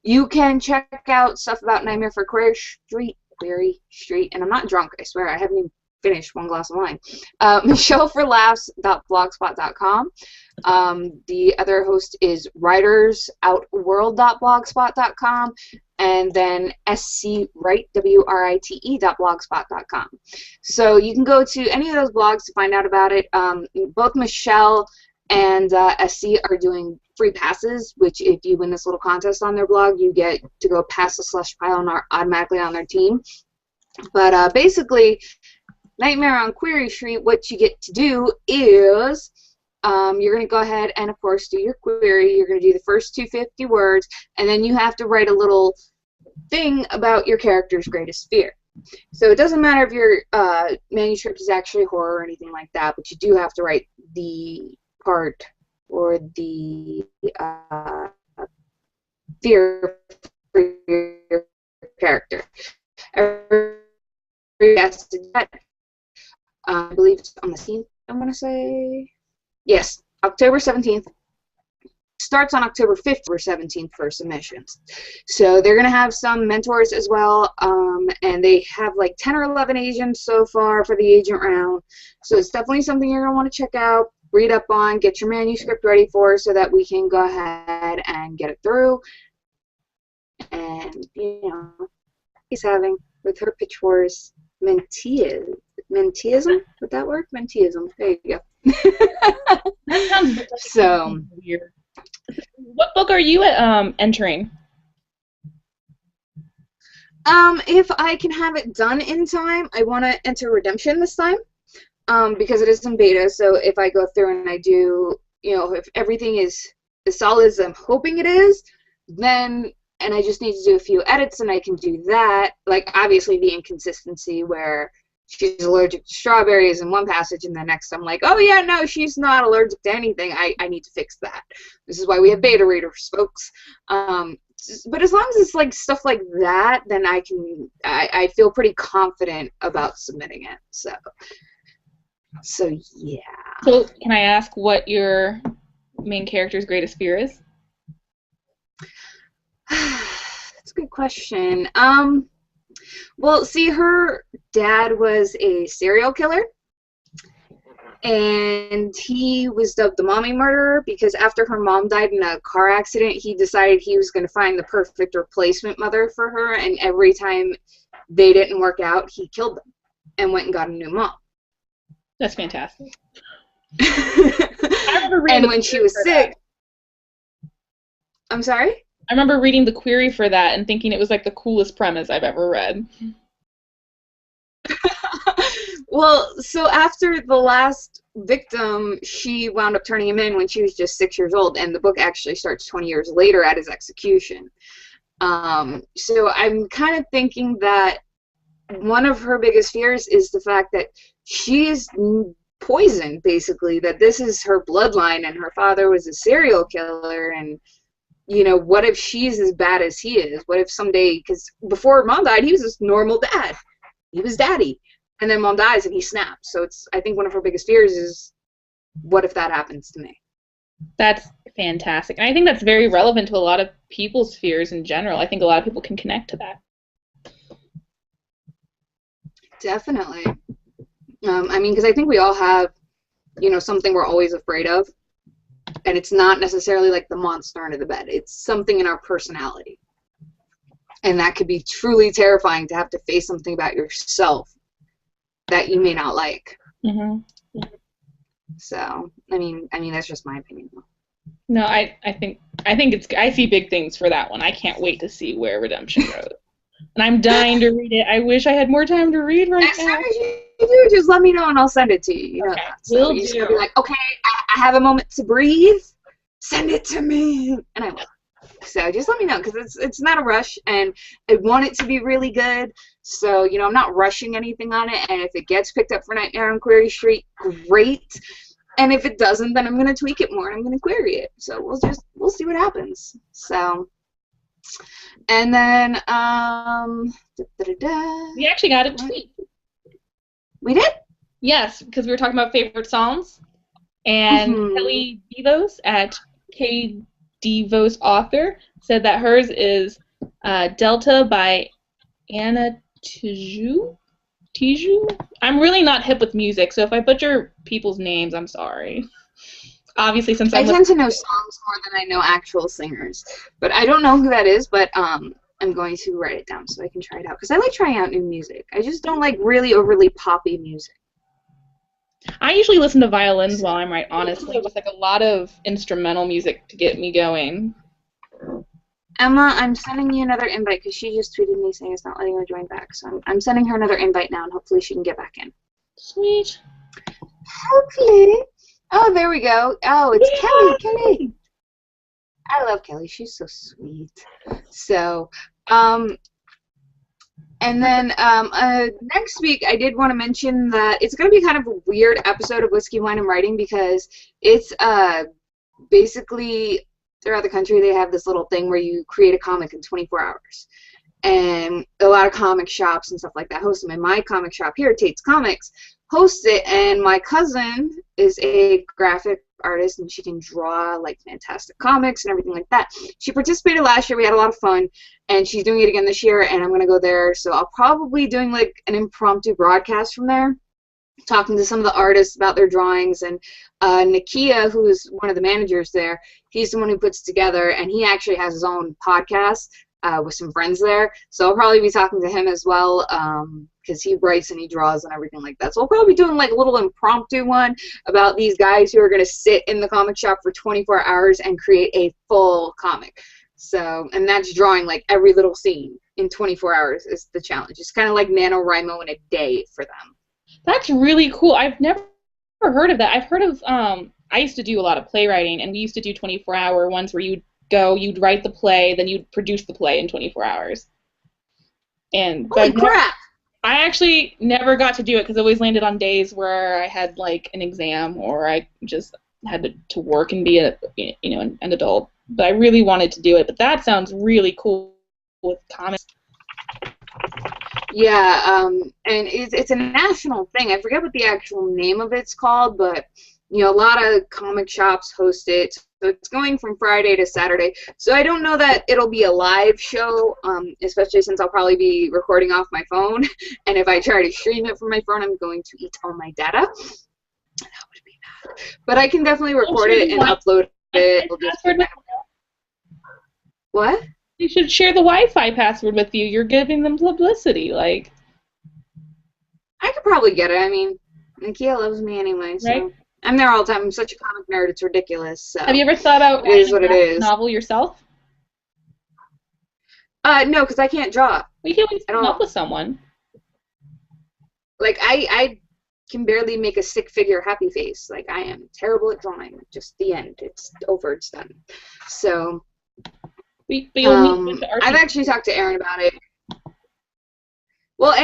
You can check out stuff about Nightmare for Query Street, and I'm not drunk, I swear, I haven't even finished one glass of wine. michelleforlaughs.blogspot.com. The other host is writersoutworld.blogspot.com, and then scwrite.blogspot.com. So you can go to any of those blogs to find out about it. Both Michelle and SC are doing free passes, which if you win this little contest on their blog, you get to go pass the slush pile and are automatically on their team. But basically, Nightmare on Query Street, what you get to do is you're going to go ahead and, of course, do your query. You're going to do the first 250 words, and then you have to write a little thing about your character's greatest fear. So it doesn't matter if your manuscript is actually horror or anything like that, but you do have to write the part or the fear for your character. Every guest did that. I believe it's on the 17th, I want to say. Yes, October 17th. Starts on October 5th or 17th for submissions. So they're going to have some mentors as well, and they have like 10 or 11 agents so far for the agent round. So it's definitely something you're going to want to check out, read up on, get your manuscript ready for so that we can go ahead and get it through. And, you know, he's having with her pitch wars. Menteeism? Would that work? Menteeism. There you go. That sounds So, weird. What book are you entering? if I can have it done in time, I want to enter Redemption this time, because it is in beta. So if I go through and I do, if everything is as solid as I'm hoping it is, then, and I just need to do a few edits and I can do that. Like, obviously the inconsistency where she's allergic to strawberries in one passage and the next I'm like, oh yeah, no, she's not allergic to anything. I need to fix that. This is why we have beta readers, folks. But as long as it's like stuff like that, then I feel pretty confident about submitting it. So yeah. So can I ask what your main character's greatest fear is? That's a good question. Well, see, her dad was a serial killer, and he was dubbed the mommy murderer because after her mom died in a car accident, he decided he was going to find the perfect replacement mother for her, and every time they didn't work out, he killed them and went and got a new mom. That's fantastic. I remember reading and when she was sick... I'm sorry? I remember reading the query for that and thinking it was like the coolest premise I've ever read. Well, so after the last victim, she wound up turning him in when she was just 6 years old, and the book actually starts 20 years later at his execution. So I'm kind of thinking that one of her biggest fears is the fact that she's poisoned, basically, that this is her bloodline and her father was a serial killer, and what if she's as bad as he is? What if someday, because before Mom died, he was this normal dad. He was daddy. And then Mom dies and he snaps. So I think one of her biggest fears is, what if that happens to me? That's fantastic. And I think that's very relevant to a lot of people's fears in general. I think a lot of people can connect to that. Definitely. Because I think we all have, something we're always afraid of. And it's not necessarily like the monster under the bed. It's something in our personality. And that could be truly terrifying to have to face something about yourself that you may not like. Mm-hmm. So, I mean, that's just my opinion. No, I think I see big things for that one. I can't wait to see where Redemption goes. And I'm dying to read it. I wish I had more time to read right now. As soon as you do, just let me know and I'll send it to you. You know Okay, that. So you just gotta be like, okay, I have a moment to breathe. Send it to me, and I will. So just let me know, because it's not a rush, and I want it to be really good. So I'm not rushing anything on it. And if it gets picked up for Nightmare on Query Street, great. And if it doesn't, then I'm gonna tweak it more and I'm gonna query it. So we'll see what happens. So. And then, We actually got a tweet. We did? Yes, because we were talking about favorite songs. And Kelly Devos at K Devos Author said that hers is Delta by Anna Tijoux. I'm really not hip with music, so if I butcher people's names, I'm sorry. Obviously, since I tend to know songs more than I know actual singers, but I don't know who that is. But I'm going to write it down so I can try it out because I like trying out new music. I just don't like really overly poppy music. I usually listen to violins while I'm honestly, just like a lot of instrumental music to get me going. Emma, I'm sending you another invite because she just tweeted me saying it's not letting her join back. So I'm sending her another invite now, and hopefully she can get back in. Sweet. Hopefully. Oh, there we go. Oh, it's Kelly. Kelly. I love Kelly. She's so sweet. So, and then next week I did want to mention that it's going to be kind of a weird episode of Whiskey, Wine, and Writing because it's basically throughout the country they have this little thing where you create a comic in 24 hours. And a lot of comic shops and stuff like that host them. And my comic shop here, Tate's Comics, hosts it, and my cousin is a graphic artist and she can draw like fantastic comics and everything like that. She participated last year, we had a lot of fun, and she's doing it again this year, and I'm going to go there, so I'll probably doing like an impromptu broadcast from there, talking to some of the artists about their drawings, and Nikki, who is one of the managers there, he's the one who puts together, and he actually has his own podcast with some friends there. So I'll probably be talking to him as well, because he writes and he draws and everything like that. So I'll probably be doing like a little impromptu one about these guys who are going to sit in the comic shop for 24 hours and create a full comic. So, and that's drawing like every little scene in 24 hours is the challenge. It's kind of like NaNoWriMo in a day for them. That's really cool. I've never heard of that. I've heard of, I used to do a lot of playwriting, and we used to do 24-hour ones where you'd write the play, then you'd produce the play in 24 hours. Holy crap! I actually never got to do it because it always landed on days where I had like an exam or I just had to work and be an adult. But I really wanted to do it. But that sounds really cool with comics. Yeah, and it's a national thing. I forget what the actual name of it's called, but a lot of comic shops host it. So it's going from Friday to Saturday. So I don't know that it'll be a live show, especially since I'll probably be recording off my phone. And if I try to stream it from my phone, I'm going to eat all my data. That would be bad. But I can definitely record it and upload it. What? You should share the Wi-Fi password with you. You're giving them publicity, like. I could probably get it. I mean, Nikki loves me anyway, so. Right? I'm there all the time. I'm such a comic nerd. It's ridiculous. So. Have you ever thought about writing a novel yourself? No, because I can't draw. We can always come up with someone. Like, I can barely make a stick figure happy face. Like, I am terrible at drawing. Just the end. It's over. It's done. So, I've actually talked to Erin about it. Well,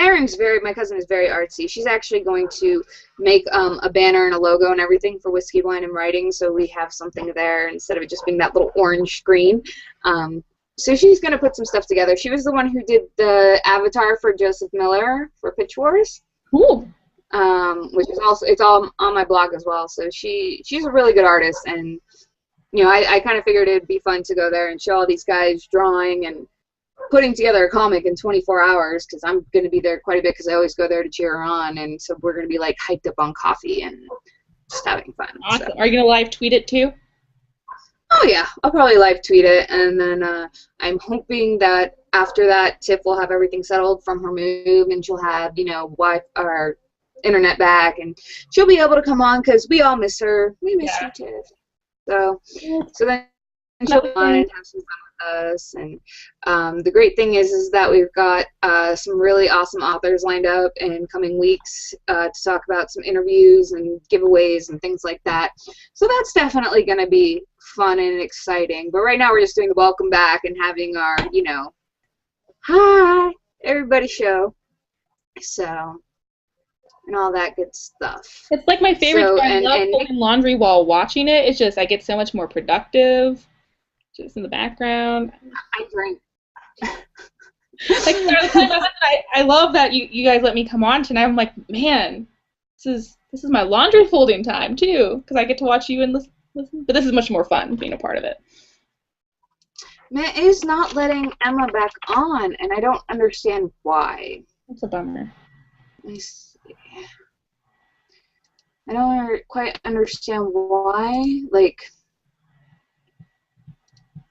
my cousin is very artsy. She's actually going to make a banner and a logo and everything for Whiskey, Wine, and Writing, so we have something there instead of it just being that little orange screen. So she's going to put some stuff together. She was the one who did the avatar for Joseph Miller for Pitch Wars. Cool. Which is also, it's all on my blog as well. So she's a really good artist, and I kind of figured it'd be fun to go there and show all these guys drawing and putting together a comic in 24 hours, because I'm going to be there quite a bit because I always go there to cheer her on, and so we're going to be like hyped up on coffee and just having fun. Awesome. So. Are you going to live tweet it too? Oh yeah, I'll probably live tweet it, and then I'm hoping that after that Tiff will have everything settled from her move, and she'll have our internet back, and she'll be able to come on because we all miss her. We miss you, Tiff. So then she'll be on and have some fun with us. And the great thing is that we've got some really awesome authors lined up in coming weeks to talk about some interviews and giveaways and things like that. So that's definitely going to be fun and exciting. But right now we're just doing the welcome back and having our, hi, everybody show. So, and all that good stuff. It's like my favorite. So, I love folding laundry while watching it. It's just I get so much more productive. Just in the background. I drink. I love that you guys let me come on tonight. I'm like, man, this is my laundry folding time too, because I get to watch you and listen. But this is much more fun being a part of it. Man, it is not letting Emma back on, and I don't understand why. That's a bummer. Let me see. I don't quite understand why. Like,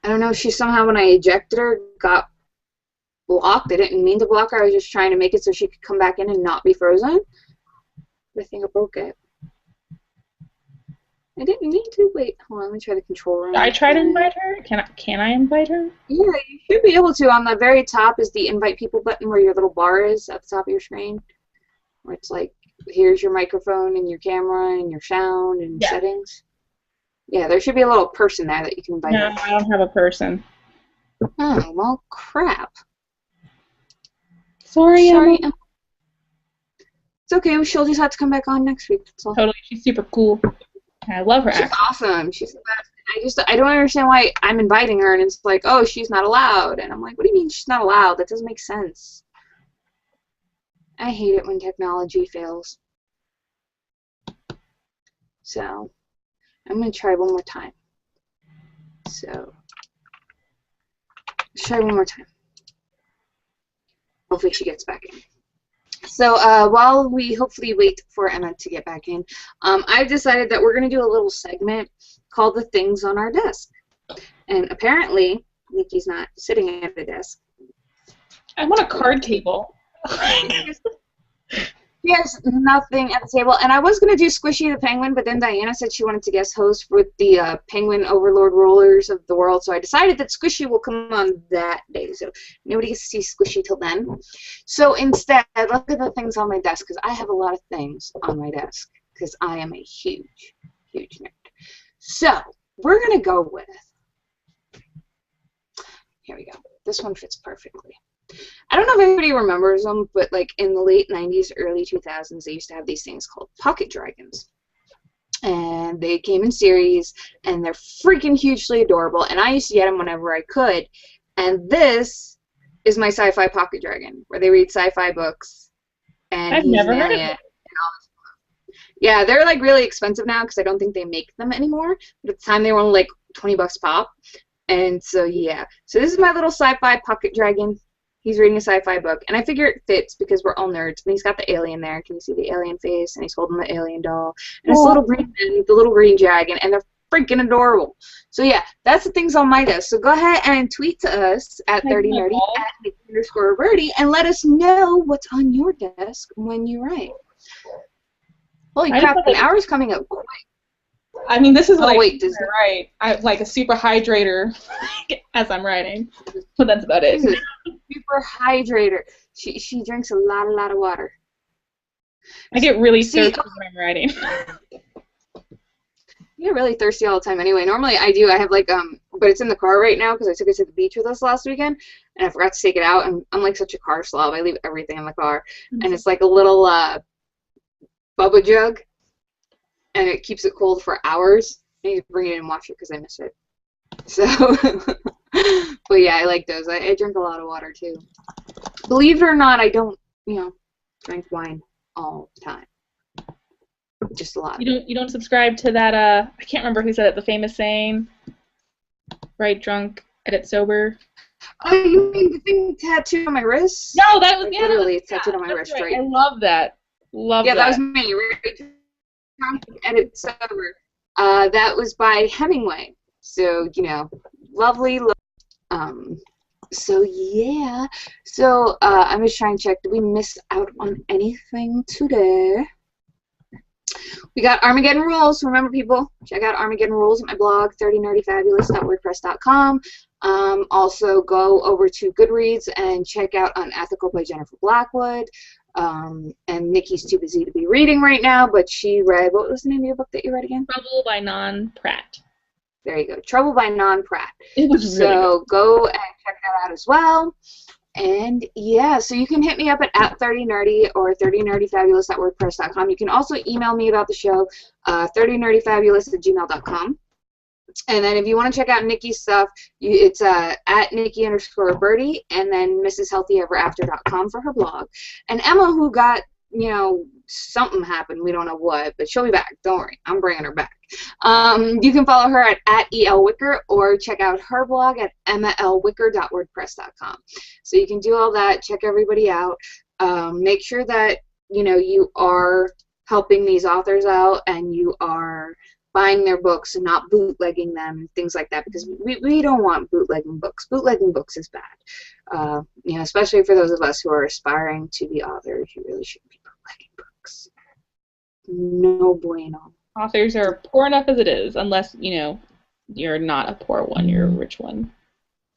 I don't know, she somehow, when I ejected her, got blocked. I didn't mean to block her. I was just trying to make it so she could come back in and not be frozen. I think I broke it. I didn't mean to. Wait, hold on. Let me try the control room. I try to invite her? Can I invite her? Yeah, you should be able to. On the very top is the invite people button where your little bar is at the top of your screen. Where it's like, here's your microphone and your camera and your sound and settings. Yeah, there should be a little person there that you can invite. No, I don't have a person. Oh, well, crap. Sorry, Emma. It's okay. She'll just have to come back on next week. That's all. Totally. She's super cool. I love her. She's awesome. She's the best. I don't understand why I'm inviting her and it's like, oh, she's not allowed. And I'm like, what do you mean she's not allowed? That doesn't make sense. I hate it when technology fails. So, I'm going to try one more time. So, let's try one more time. Hopefully she gets back in. So, while we hopefully wait for Emma to get back in, I've decided that we're going to do a little segment called The Things on Our Desk. And apparently, Nikki's not sitting at a desk. I want a card table. She has nothing at the table, and I was going to do Squishy the Penguin, but then Diana said she wanted to guest host with the Penguin Overlord Rulers of the World, so I decided that Squishy will come on that day, so nobody gets to see Squishy till then. So instead, look at the things on my desk, because I have a lot of things on my desk, because I am a huge, huge nerd. So, we're going to go with, here we go, this one fits perfectly. I don't know if anybody remembers them, but like in the late 90s, early 2000s, they used to have these things called pocket dragons. And they came in series, and they're freaking hugely adorable, and I used to get them whenever I could. And this is my sci-fi pocket dragon, where they read sci-fi books, and I've he's never an heard of alien it. and all this stuff. Yeah, they're like really expensive now because I don't think they make them anymore. But at the time, they were only like $20 pop. And so, yeah. So this is my little sci-fi pocket dragon. He's reading a sci-fi book, and I figure it fits because we're all nerds. And he's got the alien there. Can you see the alien face? And he's holding the alien doll. And it's little green man, the little green dragon, and they're freaking adorable. So yeah, that's the things on my desk. So go ahead and tweet to us at 30nerdy at Nikki_Roberti and let us know what's on your desk when you write. Holy crap! An hour's coming up quick. I mean, this is what wait, right. I like a super hydrator as I'm writing, but that's about it. Super hydrator. She drinks a lot of water. I get really thirsty when I'm writing. You get really thirsty all the time anyway. Normally I do. I have like but it's in the car right now because I took it to the beach with us last weekend, and I forgot to take it out. And I'm like such a car slob. I leave everything in the car, and it's like a little Bubba jug. And it keeps it cold for hours. I need to bring it in and wash it because I miss it. So, but yeah, I like those. I drink a lot of water too. Believe it or not, I don't, drink wine all the time. Just a lot. You don't subscribe to that? I can't remember who said it. The famous saying, "Write drunk, edit sober." Oh, you mean the thing tattooed on my wrist? No, that was literally tattooed on my wrist, right? I love that. Yeah, that was me. Right? Edit sober. That was by Hemingway. So lovely. So yeah. So I'm just trying to check. Did we miss out on anything today? We got Armageddon Rules. Remember, people, check out Armageddon Rules at my blog, 30nerdyfabulous.wordpress.com. Also, go over to Goodreads and check out Unethical by Jennifer Blackwood. And Nikki's too busy to be reading right now, but she read, what was the name of your book that you read again? Trouble by Non Pratt. There you go, Trouble by Non Pratt. It was really good. Go and check that out as well. And yeah, so you can hit me up at 30nerdy or 30nerdyfabulous.wordpress.com. You can also email me about the show, 30nerdyfabulous@gmail.com. And then if you want to check out Nikki's stuff, it's at Nikki_Roberti, and then MrsHealthyEverAfter.com for her blog. And Emma, who got, something happened, we don't know what, but she'll be back. Don't worry, I'm bringing her back. You can follow her at ELWicker or check out her blog at emmalwicker.wordpress.com. So you can do all that, check everybody out. Make sure that, you are helping these authors out and you are buying their books and not bootlegging them and things like that, because we don't want bootlegging books. Bootlegging books is bad. Especially for those of us who are aspiring to be authors, you really shouldn't be bootlegging books. No bueno. Authors are poor enough as it is, unless, you're not a poor one, you're a rich one.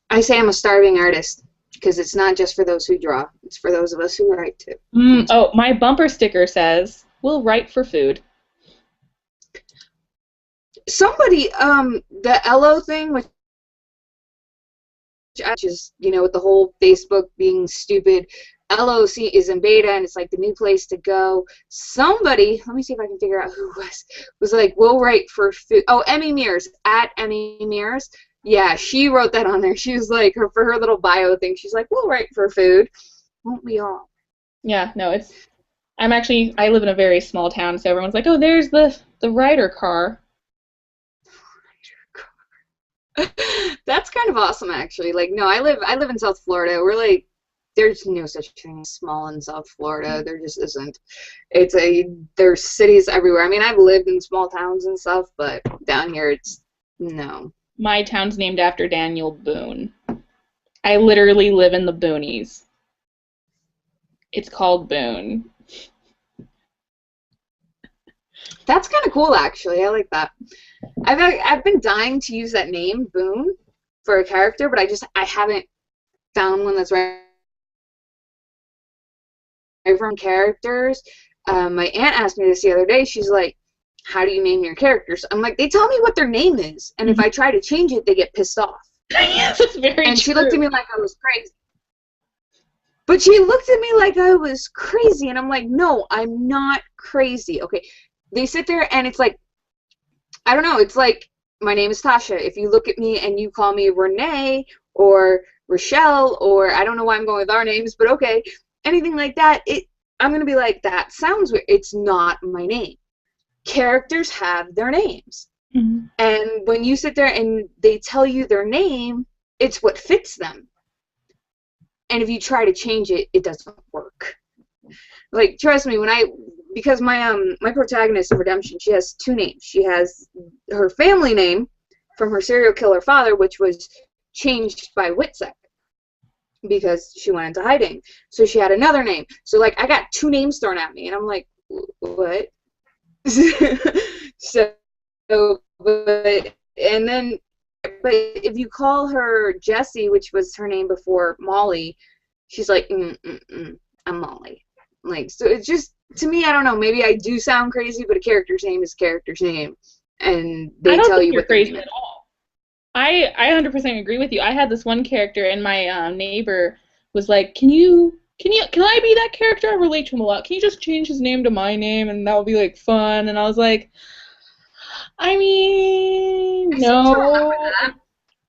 I say I'm a starving artist, because it's not just for those who draw. It's for those of us who write, too. Oh, my bumper sticker says, "We'll write for food." Somebody, the Elo thing, which is, with the whole Facebook being stupid, LOC is in beta, and it's like the new place to go. Somebody, let me see if I can figure out who was like, "We'll write for food." Oh, Emmy Mears, at Emmy Mears. Yeah, she wrote that on there. She was like, for her little bio thing, she's like, "We'll write for food." Won't we all? Yeah, no, I live in a very small town, so everyone's like, "Oh, there's the writer car." That's kind of awesome, actually. Like, no, I live in South Florida. We're like, there's no such thing as small in South Florida. There just isn't. There's cities everywhere. I mean, I've lived in small towns and stuff, but down here, it's no. My town's named after Daniel Boone. I literally live in the boonies. It's called Boone. That's kind of cool, actually. I like that. I've been dying to use that name, Boone, for a character, but I haven't found one that's right from characters. My aunt asked me this the other day. She's like, how do you name your characters? I'm like, they tell me what their name is, and if I try to change it, they get pissed off. Yes, that's very And true. she looked at me like I was crazy. But she looked at me like I was crazy, and I'm like, no, I'm not crazy. Okay, they sit there, and it's like, I don't know, it's like, my name is Tasha. If you look at me and you call me Renee or Rochelle, or I don't know why I'm going with our names, but okay, anything like that, I'm going to be like, that sounds weird. It's not my name. Characters have their names. Mm-hmm. And when you sit there and they tell you their name, it's what fits them. And if you try to change it, it doesn't work. Like, trust me, because my protagonist in Redemption, she has two names. She has her family name from her serial killer father, which was changed by Whitsec because she went into hiding. So she had another name. So, like, I got two names thrown at me, and I'm like, what? So, but if you call her Jessie, which was her name before Molly, she's like, I'm Molly. Like, so it's just, to me, I don't know, maybe I do sound crazy, but a character's name is a character's name, and they tell you what they're crazy at all. I 100% agree with you. I had this one character, and my neighbor was like, can I be that character? I relate to him a lot. Can you just change his name to my name, and that would be, like, fun? And I was like, I mean, no.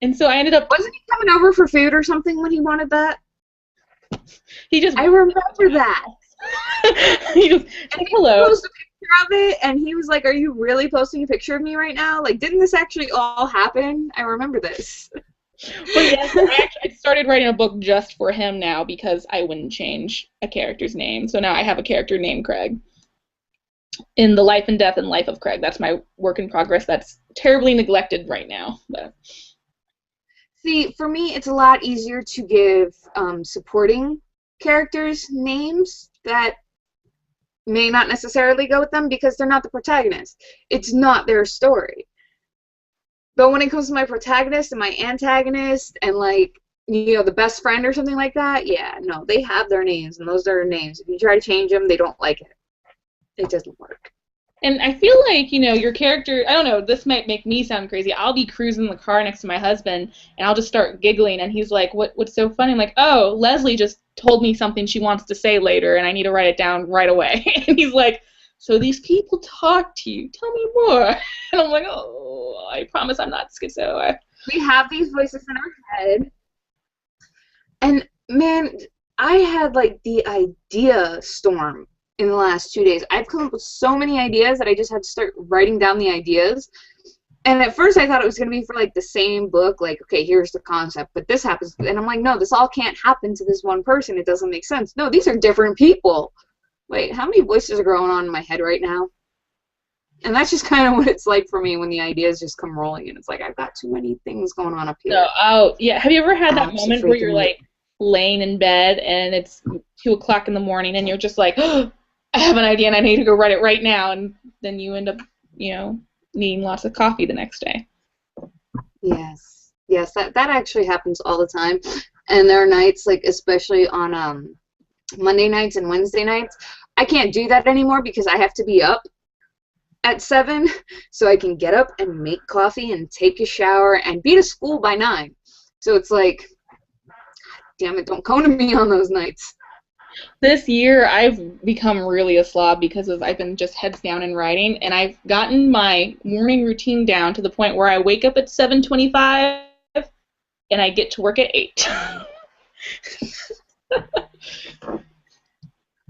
And so I ended up... Wasn't he coming over for food or something when he wanted that? I remember that. He just and hello. He posted a picture of it, and he was like, are you really posting a picture of me right now? Like, didn't this actually all happen? I remember this. But yes, I started writing a book just for him now because I wouldn't change a character's name. So now I have a character named Craig. In The Life and Death and Life of Craig. That's my work in progress. That's terribly neglected right now. But. See, for me, it's a lot easier to give supporting characters names that may not necessarily go with them because they're not the protagonist. It's not their story. But when it comes to my protagonist and my antagonist and, like, you know, the best friend or something like that, yeah, no, they have their names, and those are their names. If you try to change them, they don't like it. It doesn't work. And I feel like, you know, your character, I don't know, this might make me sound crazy. I'll be cruising in the car next to my husband, and I'll just start giggling, and he's like, what's so funny? I'm like, oh, Leslie just told me something she wants to say later, and I need to write it down right away. And he's like, so these people talk to you. Tell me more. And I'm like, oh, I promise I'm not schizo. We have these voices in our head. And, man, I had, like, the idea storm in the last 2 days. I've come up with so many ideas that I just had to start writing down the ideas. And at first I thought it was going to be for, like, the same book, like, okay, here's the concept, but this happens. And I'm like, no, this all can't happen to this one person. It doesn't make sense. No, these are different people. Wait, how many voices are going on in my head right now? And that's just kind of what it's like for me when the ideas just come rolling, and it's like, I've got too many things going on up here. So, oh, yeah. Have you ever had that moment where you're, like, laying in bed, and it's 2 o'clock in the morning, and you're just like, oh, I have an idea, and I need to go write it right now, and then you end up, you know, needing lots of coffee the next day. Yes. Yes, that actually happens all the time. And there are nights, like, especially on Monday nights and Wednesday nights, I can't do that anymore because I have to be up at 7 so I can get up and make coffee and take a shower and be to school by 9. So it's like, damn it, don't come to me on those nights. This year, I've become really a slob because I've been just heads down in writing, and I've gotten my morning routine down to the point where I wake up at 7:25 and I get to work at 8.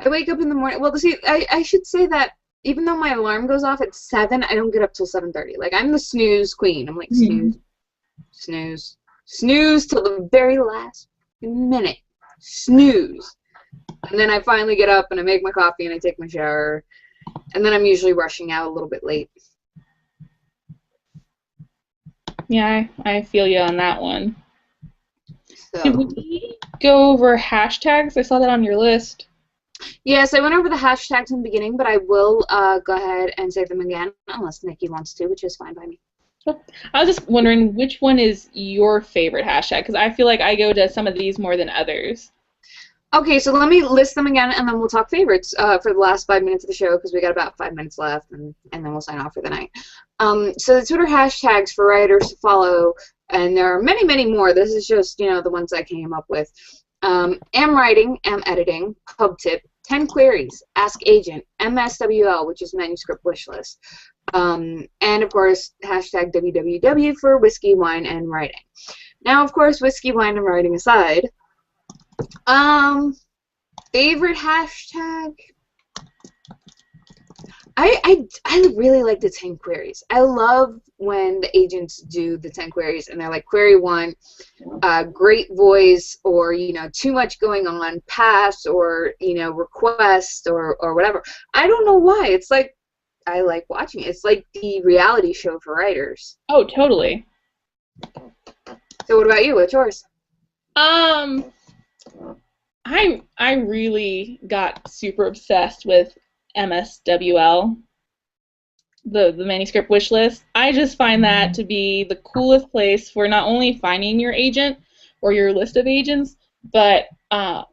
I wake up in the morning. Well, see, I should say that even though my alarm goes off at 7, I don't get up till 7:30. Like, I'm the snooze queen. I'm like, snooze, snooze, snooze till the very last minute. Snooze. And then I finally get up and I make my coffee and I take my shower. And then I'm usually rushing out a little bit late. Yeah, I feel you on that one. Can So, we go over hashtags? I saw that on your list. yes, I went over the hashtags in the beginning, but I will go ahead and say them again, unless Nikki wants to, which is fine by me. I was just wondering which one is your favorite hashtag, because I feel like I go to some of these more than others. Okay, so let me list them again, and then we'll talk favorites for the last 5 minutes of the show, because we got about 5 minutes left, and then we'll sign off for the night. So the Twitter hashtags for writers to follow, and there are many, many more. This is just, the ones I came up with. Am writing, am editing, pub tip, 10 queries, ask agent, MSWL, which is manuscript wish list, and of course, hashtag WWW for whiskey, wine, and writing. Now, of course, whiskey, wine, and writing aside, favorite hashtag? I really like the 10 queries. I love when the agents do the 10 queries and they're like, query 1, great voice, or, too much going on, pass, or, request, or whatever. I don't know why. It's like, I like watching it. It's like the reality show for writers. Oh, totally. So what about you? What's yours? I really got super obsessed with MSWL, the manuscript wish list. I just find that to be the coolest place for not only finding your agent or your list of agents, but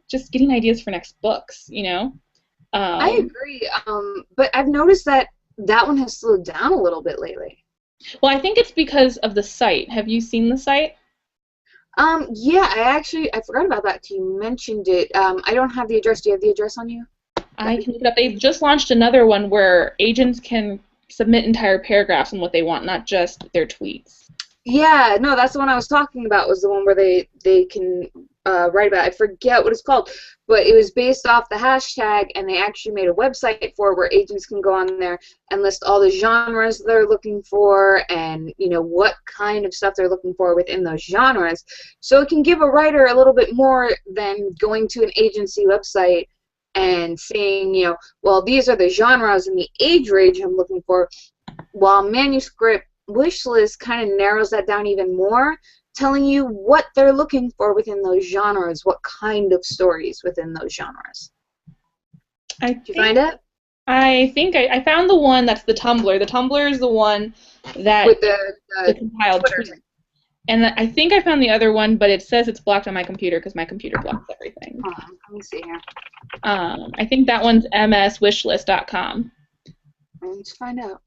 just getting ideas for next books, I agree, but I've noticed that one has slowed down a little bit lately. Well, I think it's because of the site. Have you seen the site? Yeah, I forgot about that till you mentioned it. I don't have the address. Do you have the address on you? I can look it up. They've just launched another one where agents can submit entire paragraphs on what they want, not just their tweets. Yeah, no, that's the one I was talking about, was the one where they can write about it. I forget what it's called, but it was based off the hashtag, and they actually made a website for it where agents can go on there and list all the genres they're looking for and, what kind of stuff they're looking for within those genres. So it can give a writer a little bit more than going to an agency website and saying, well, these are the genres and the age range I'm looking for, while manuscript wish list kind of narrows that down even more, telling you what they're looking for within those genres, what kind of stories within those genres. Did you find it? I think I found the one that's the Tumblr. The Tumblr is the one that with the compiled tweet. And I think I found the other one, but it says it's blocked on my computer because my computer blocks everything. Hold on, let me see here. I think that one's mswishlist.com. Let's find out.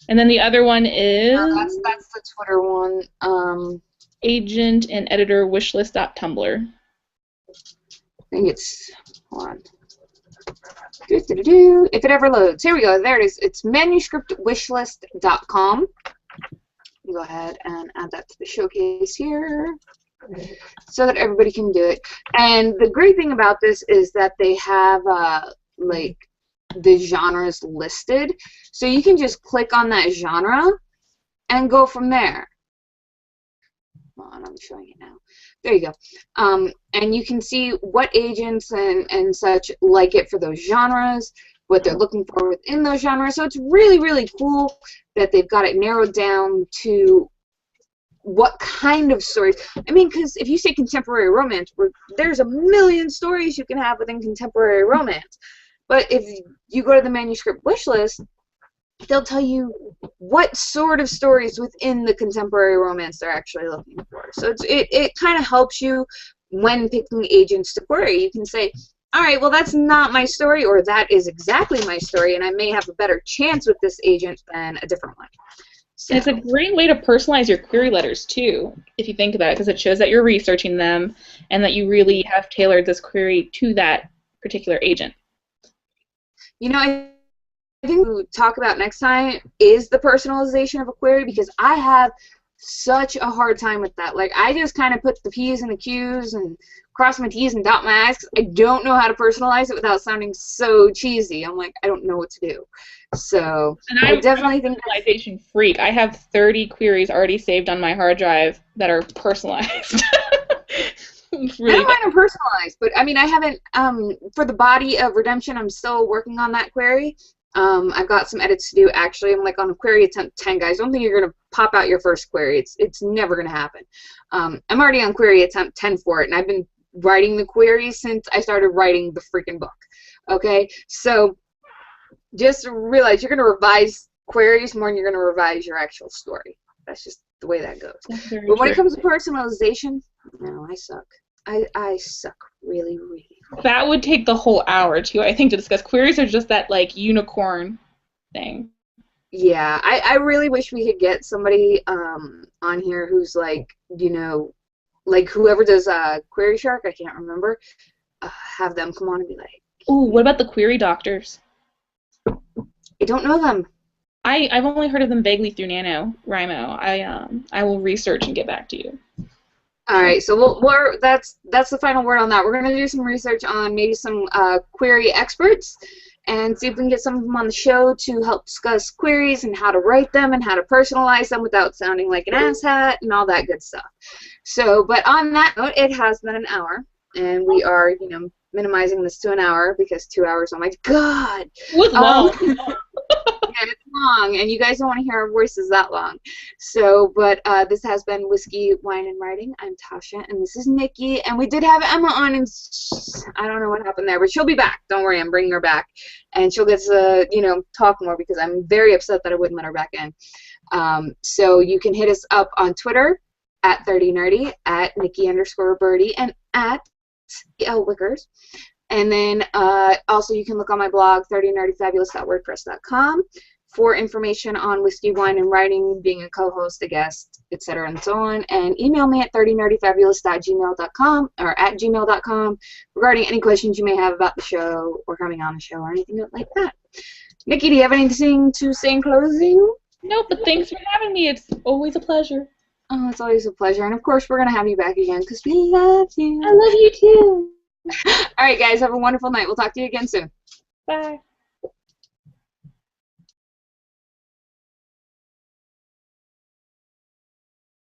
And then the other one is that's the Twitter one. Agent and editor wishlist.tumblr. I think it's, hold on. If it ever loads. Here we go. There it is. It's manuscriptwishlist.com. Go ahead and add that to the showcase here so that everybody can do it. And the great thing about this is that they have like the genres listed, so you can just click on that genre and go from there. Hold on, I'm showing it now. There you go. And you can see what agents and such like it for those genres, what they're looking for within those genres. So it's really, really cool that they've got it narrowed down to what kind of stories. I mean, because if you say contemporary romance, there's a million stories you can have within contemporary romance. But if you go to the manuscript wish list, they'll tell you what sort of stories within the contemporary romance they're actually looking for. So it kind of helps you when picking agents to query. You can say, all right, well, that's not my story, or that is exactly my story, and I may have a better chance with this agent than a different one. So. And it's a great way to personalize your query letters, too, if you think about it, because it shows that you're researching them and that you really have tailored this query to that particular agent. I think we'll talk about next time is the personalization of a query, because I have such a hard time with that. Like, I just kind of put the P's and the Q's and cross my T's and dot my I's. I don't know how to personalize it without sounding so cheesy. I'm like, I don't know what to do. So I definitely think I'm a personalization freak. I have 30 queries already saved on my hard drive that are personalized. Really I don't mind them personalized, but I mean, I haven't, for the body of Redemption, I'm still working on that query, I've got some edits to do. Actually, I'm like on query attempt 10, guys. Don't think you're gonna pop out your first query. It's never gonna happen. I'm already on query attempt 10 for it, and I've been writing the queries since I started writing the freaking book. Okay, so just realize you're gonna revise queries more than you're gonna revise your actual story. That's just the way that goes. But when it comes to personalization, no, I suck. I suck really, really. That would take the whole hour too, I think, to discuss. Queries are just that like unicorn thing. Yeah, I really wish we could get somebody on here who's like, you know, like whoever does Query Shark, I can't remember, have them come on and be like, Ooh, what about the query doctors? I don't know them. I've only heard of them vaguely through NaNoWriMo. I will research and get back to you. All right, so that's the final word on that. We're gonna do some research on maybe some query experts and see if we can get some of them on the show to help discuss queries and how to write them and how to personalize them without sounding like an asshat and all that good stuff. So, but on that note, it has been an hour, and we are, you know, minimizing this to an hour because 2 hours, oh my god! It was long. Yeah, it's long, and you guys don't want to hear our voices that long. So, but this has been Whiskey, Wine, and Writing. I'm Tasha, and this is Nikki, and we did have Emma on, and I don't know what happened there, but she'll be back. Don't worry, I'm bringing her back, and she'll get to, you know, talk more because I'm very upset that I wouldn't let her back in. So you can hit us up on Twitter at 30nerdy, at Nikki_Roberti, and at Wickers. And then also you can look on my blog, 30nerdyfabulous.wordpress.com, for information on Whiskey, Wine, and Writing, being a co-host, a guest, etc. and so on. And email me at 30nerdyfabulous.gmail.com or at gmail.com regarding any questions you may have about the show or coming on the show or anything like that. Nikki, do you have anything to say in closing? Nope, but thanks for having me. It's always a pleasure. Oh, it's always a pleasure. And of course, we're going to have you back again because we love you. I love you too. All right, guys, have a wonderful night. We'll talk to you again soon. Bye.